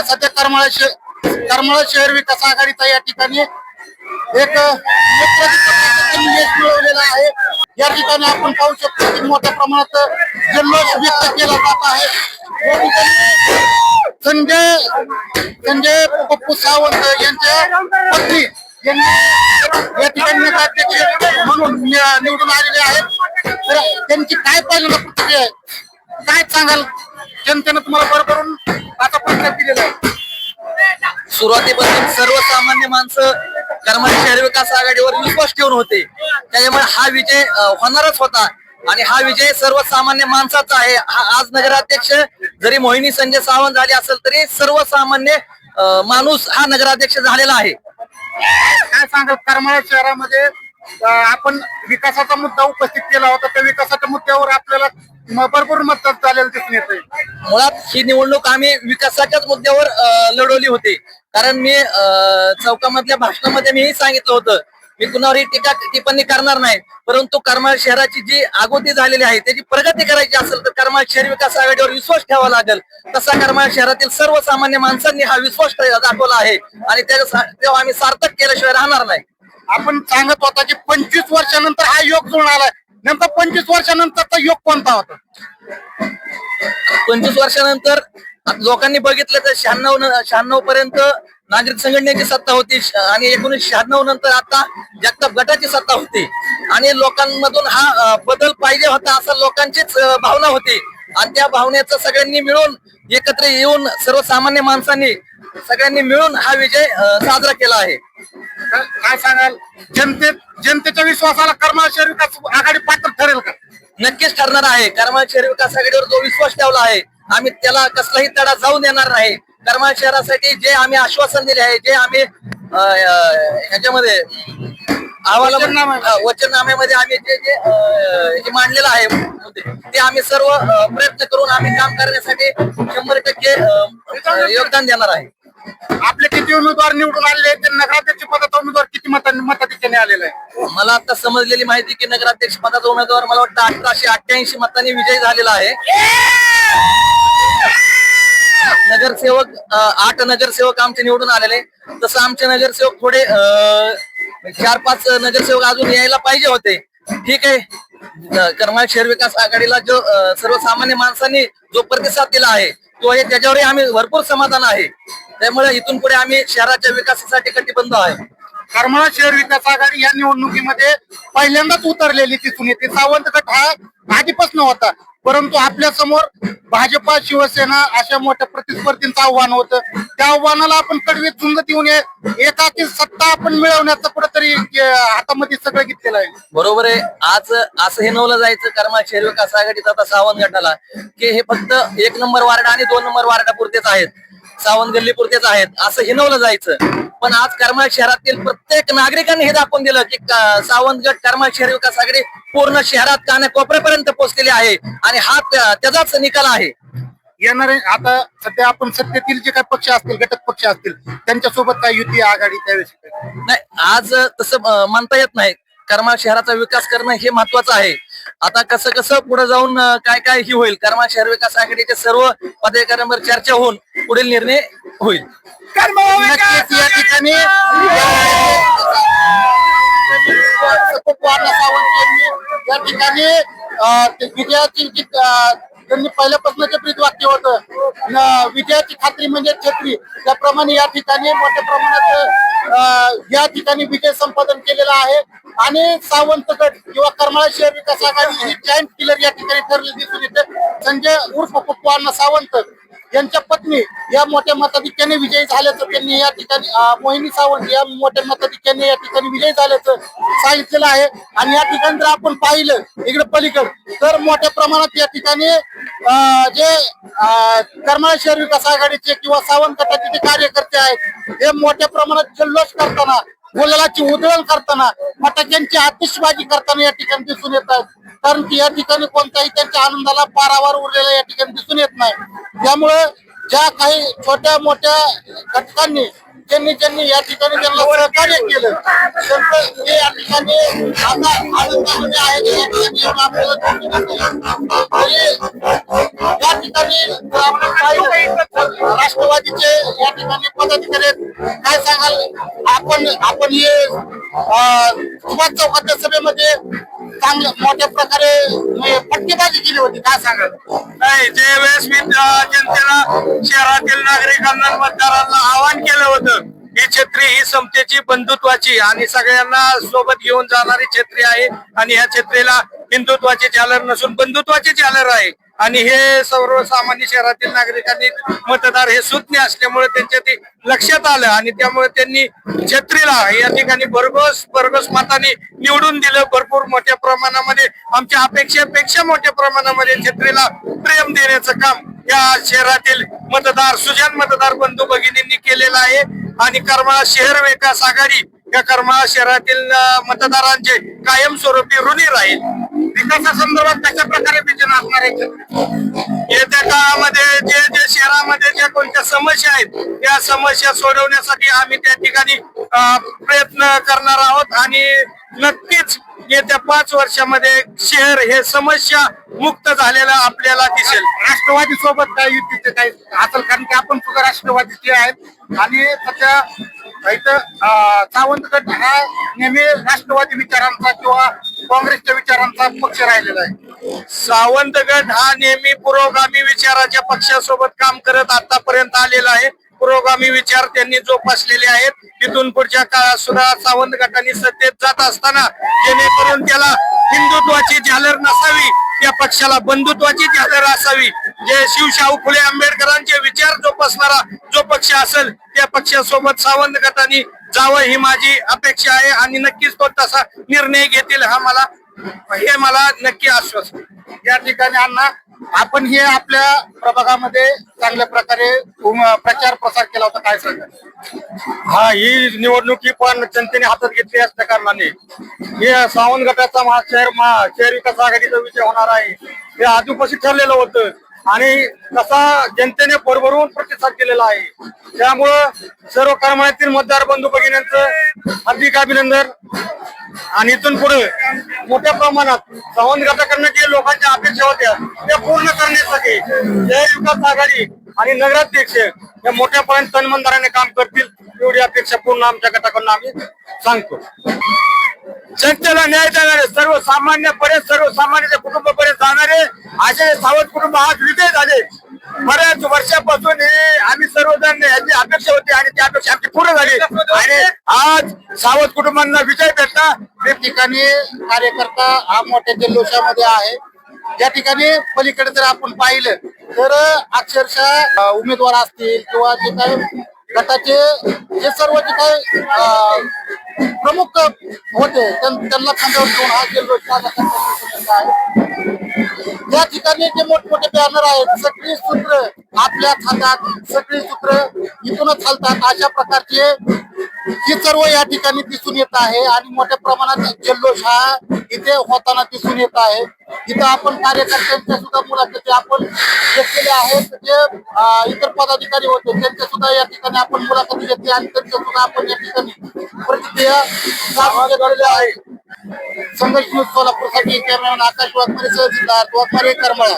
सध्या करमाळा शहर विकास आघाडीचा या ठिकाणी एक यश मिळवलेलं आहे। या ठिकाणी आपण पाहू शकतो की मोठ्या प्रमाणात जल्लोष व्यक्त केला जात आहे। या ठिकाणी संजय पप्पू सावंत यांच्या पत्नी यांनी या ठिकाणी नगराध्यक्ष म्हणून निवडून आलेले आहेत। तर त्यांची काय पहिल्यांदा प्रतिक्रिया आहे, काय सांगाल? जनतेनं तुम्हाला बरोबरून आता प्रश्न दिलेला आहे। सुरुवातीपासून सर्वसामान्य माणसं करमाळा शहर विकास आघाडीवर विश्वास ठेवून होते, त्याच्यामुळे हा विजय होणारच होता आणि हा विजय सर्वसामान्य माणसाचा आहे। आज नगराध्यक्ष जरी मोहिनी संजय सावंत झाले असेल तरी सर्वसामान्य माणूस हा नगराध्यक्ष झालेला आहे। काय सांगाल? करमाळा शहरामध्ये आपण विकासाचा मुद्दा उपस्थित केला होता, त्या विकासाच्या मुद्द्यावर आपल्याला भरपूर मतदान झालेलं दिसून येतंय। मुळात ही निवडणूक आम्ही विकासाच्याच मुद्द्यावर लढवली होती, कारण मी चौकामधल्या भाषणामध्ये मीही सांगितलं होतं मी कुणावरही टीका टिप्पणी करणार नाही, परंतु करमाळा शहराची जी आगोती झालेली आहे त्याची प्रगती करायची असेल तर करमाळा शहर विकास आघाडीवर विश्वास ठेवावा लागेल। तसा करमाळा शहरातील सर्वसामान्य माणसांनी हा विश्वास दाखवला आहे आणि तेव्हा आम्ही सार्थक केल्याशिवाय राहणार नाही। आपण सांगत होता की 25 वर्षानंतर हा योग जुळून आलाय, नेमका 25 वर्षानंतरचा योग कोणता होता? 25 वर्षानंतर लोकांनी बघितलं तर 96 पर्यंत नागरिक संघटनेची सत्ता होती आणि 1996 नंतर आता जगताप गटाची सत्ता होती आणि लोकांमधून हा बदल पाहिजे होता असं लोकांचीच भावना होती आणि त्या भावनेचं सगळ्यांनी मिळून एकत्र येऊन सर्वसामान्य माणसांनी सगळ्यांनी मिळून हा विजय साजरा केला आहे। काय सांगाल? जनतेच्या विश्वासाला करमाळा शहर विकास आघाडी पात्र ठरेल का? नक्कीच ठरणार आहे। करमाळा शहर विकास आघाडीवर जो विश्वास ठेवला आहे आम्ही त्याला कसलाही तडा जाऊ देणार नाही। करमाळा शहरासाठी जे आम्ही आश्वासन दिले आहे, जे आम्ही ह्याच्यामध्ये वचननाम्यामध्ये आम्ही जे मांडलेलं आहे ते आम्ही सर्व प्रयत्न करून आम्ही काम करण्यासाठी 100% योगदान देणार आहे। आपले किती उमेदवार निवडून आलेले, ते नगराध्यक्ष पदाचा उमेदवार किती मताधिक्याने आलेला आहे? मला आता समजलेली माहिती की नगराध्यक्ष पदाचा उमेदवार मला वाटतं 1888 मतांनी विजयी झालेला आहे। नगरसेवक 8 नगरसेवक आमचे निवडून आलेले, तसं आमचे नगरसेवक थोडे 4-5 नगरसेवक अजून यायला पाहिजे होते। ठीक आहे, करमाळा शहर विकास आघाडीला जो सर्वसामान्य माणसांनी जो प्रतिसाद दिला आहे तो आहे, त्याच्यावरही आम्ही भरपूर समाधान आहे। त्यामुळे इथून पुढे आम्ही शहराच्या विकासासाठी कटिबद्ध आहे। करमाळा शहर विकास आघाडी या निवडणुकीमध्ये पहिल्यांदाच उतरलेली दिसून येते। सावंत गट हा आधीपासून होता, परंतु आपल्या समोर भाजपा शिवसेना अशा मोठ्या प्रतिस्पर्धींचं आव्हान होतं। त्या आव्हानाला आपण कडवीत झुंज देऊन एकाकी सत्ता आपण मिळवण्याचं कुठेतरी हातामध्ये सगळं घेतलेलं आहे। बरोबर आहे। आज असं हे नवलं जायचं करमाळा शहर विकास आघाडीचा आता सावंत गटाला की हे फक्त 1 नंबर वार्ड आणि 2 नंबर वार्डापुरतेच आहेत, सावंत गल्ली पुरतेच आहेत असं हिनवलं जायचं। पण आज करमाळा शहरातील प्रत्येक नागरिकांनी हे दाखवून दिलं की सावंत गट करमाळा शहर विकास आघाडी पूर्ण शहरात कानाकोपऱ्यापर्यंत पोहोचलेली आहे आणि हा त्याचाच निकाल आहे। येणारे आता सध्या आपण सत्तेतील जे काही पक्ष असतील, घटक पक्ष असतील, त्यांच्यासोबत काय युती आघाडी त्यावेळेस नाही, आज तसं म्हणता येत नाही। करमाळा शहराचा विकास करणं हे महत्वाचं आहे। आता कसं कसं पुढे जाऊन काय ही होईल, करमाळा शहर विकास आघाडीच्या सर्व पदाधिकाऱ्यांवर चर्चा होऊन पुढील निर्णय होईल। नक्कीच या ठिकाणी या ठिकाणी विजयाची त्यांनी पहिल्यापासून जे ब्रीदवाक्य होतं, विजयाची खात्री म्हणजे छत्री, त्याप्रमाणे या ठिकाणी मोठ्या प्रमाणात या ठिकाणी विजय संपादन केलेला आहे आणि सावंत गट किंवा करमाळा शहर विकास आघाडी ही जॉईंट किलर या ठिकाणी ठरली दिसून येते। संजय उर्फ पप्पू अण्णा सावंत यांच्या पत्नी या मोठ्या मताधिक्याने विजयी झाल्याचं त्यांनी या ठिकाणी, मोहिनी सावंत या मोठ्या मताधिक्याने या ठिकाणी विजयी झाल्याचं सांगितलेलं आहे। आणि या ठिकाणी जर आपण पाहिलं इकडे पलीकडे तर मोठ्या प्रमाणात या ठिकाणी जे करमाळा शहर विकास आघाडीचे किंवा सावंत गटाचे जे कार्यकर्ते आहेत हे मोठ्या प्रमाणात जल्लोष करताना, गुलालाची उधळण करताना, फटाक्यांची आतिषबाजी करताना या ठिकाणी दिसून येत आहेत। कारण की या ठिकाणी कोणताही त्यांच्या आनंदाला पारावार उरलेला या ठिकाणी दिसून येत नाही। त्यामुळे ज्या काही छोट्या मोठ्या घटकांनी ज्यांनी या ठिकाणी त्यांना सहकार्य केलं त्यांचं हे या ठिकाणी आता आनंदामध्ये आहे की या ठिकाणी येऊन आपल्याला तरी या ठिकाणी जर आपण पाहिलं राष्ट्रवादीचे या ठिकाणी पदाधिकारी आहेत. काय सांगाल आपण हे सुभाष चौकातल्या सभेमध्ये चांगल्या मोठ्या प्रकारे फटकेबाजी केली होती, काय सांगाल? नाही, जे वेळेस मी जनतेला शहरातील नागरिकांना मतदारांना आवाहन केलं होतं ही छत्री ही समतेची बंधुत्वाची आणि सगळ्यांना सोबत घेऊन जाणारी छत्री आहे आणि ह्या छत्रीला हिंदुत्वाची झालर नसून बंधुत्वाची झालर आहे आणि हे सर्वसामान्य शहरातील नागरिकांनी मतदार हे सुज्ञ असल्यामुळे त्यांच्या ते लक्षात आलं आणि त्यामुळे त्यांनी छत्रीला या ठिकाणी भरघोस मताने निवडून दिलं. भरपूर मोठ्या प्रमाणामध्ये आमच्या अपेक्षेपेक्षा मोठ्या प्रमाणामध्ये छत्रीला प्रेम देण्याचं काम या शहरातील मतदार सुजाण मतदार बंधू भगिनींनी केलेलं आहे आणि करमाळा शहर विकास आघाडी या करमाळा शहरातील मतदारांचे कायमस्वरूपी ऋणी राहील. विकासासंदर्भात कशा प्रकारे विचार असणार आहे? येत्या काळामध्ये जे शहरामध्ये ज्या कोणत्या समस्या आहेत त्या समस्या सोडवण्यासाठी आम्ही त्या ठिकाणी प्रयत्न करणार आहोत आणि नक्कीच येत्या 5 वर्षामध्ये शहर हे समस्या मुक्त झालेलं आपल्याला दिसेल. राष्ट्रवादी सोबत काय युतीचे काय असेल, कारण की आपण सुद्धा राष्ट्रवादीचे आहेत आणि सध्या इथं सावंत गट हा नेहमी राष्ट्रवादी विचारांचा किंवा काँग्रेसच्या विचारांचा पक्ष राहिलेला आहे. सावंत गट हा नेहमी पुरोगामी विचाराच्या पक्षासोबत काम करत आतापर्यंत आलेला आहे. पुरोगामी विचार त्यांनी जोपासलेले आहेत. तिथून पुढच्या काळात सुद्धा सावंत गटांनी सत्तेत जात असताना जेणेकरून त्याला हिंदुत्वाची झालर नसावी, त्या पक्षाला बंधुत्वाची झालर असावी. जे शिवशाहू फुले आंबेडकरांचे विचार जोपासणारा जो पक्ष असेल त्या पक्षासोबत सावंत गटांनी जावं ही माझी अपेक्षा आहे आणि नक्कीच तो तसा निर्णय घेतील हे मला नक्की आश्वासन. या ठिकाणी अण्णा आपण हे आपल्या प्रभागामध्ये चांगल्या प्रकारे प्रचार प्रसार केला होता, काय सांगा? हा, ही निवडणूक ही पण जनतेने हातात घेतली असल्या कारणाने हे सावंत गटाचा शहर विकास आघाडीचा विजय होणार आहे हे आधीपासून ठरलेलं होतं आणि तसा जनतेने भरभरून प्रतिसाद केलेला आहे. त्यामुळं सर्व करमाळ्यातील मतदार बंधू भगिनींचं हार्दिक अभिनंदन आणि इथून पुढे मोठ्या प्रमाणात सावंत गटाकडनं जे लोकांच्या अपेक्षा होत्या त्या पूर्ण करण्यासाठी शहर विकास आघाडी आणि नगराध्यक्ष या मोठ्यापर्यंत तनमनदाराने काम करतील एवढी अपेक्षा पूर्ण आमच्या गटाकडून आम्ही सांगतो. जनतेला न्याय देणारे सर्वसामान्य कुटुंबापर्यंत जाणारे असे सावंत कुटुंब आज विजय झाले. बऱ्याच वर्षापासून हे आम्ही सर्वजण याची अपेक्षा होती आणि ती अपेक्षा आमची पूर्ण झाली आणि आज सावंत कुटुंबांना विजय भेटला. या ठिकाणी कार्यकर्ता हा मोठ्या जल्लोषामध्ये आहे. या ठिकाणी पलीकडे जर आपण पाहिलं तर अक्षरशः उमेदवार असतील किंवा जे काही गटाचे जे सर्व जे काही प्रमुख होते त्यांना खांद्यावर घेऊन हा जल्लोष साजरा करण्यात आहे. या ठिकाणी जे मोठमोठे बॅनर आहेत सगळी सूत्र आपल्याच हातात, सगळी सूत्र इथूनच चालतात अशा प्रकारचे ही सर्व या ठिकाणी दिसून येत आहे आणि मोठ्या प्रमाणात जल्लोष हा इथे होताना दिसून येत आहे. इथं आपण कार्यकर्त्यांच्या सुद्धा मुलाखती आपण घेतलेल्या आहेत. जे इतर पदाधिकारी होते त्यांच्या सुद्धा या ठिकाणी आपण मुलाखती घेतली आणि त्यांच्या सुद्धा आपण या ठिकाणी प्रतिक्रिया जाणून घेतलेल्या आहे. संघर्ष न्यूज सोलापूरसाठी कॅमेरामॅन आकाश वाघमारे सह सिद्धार्थ वाघमारे करमाळा.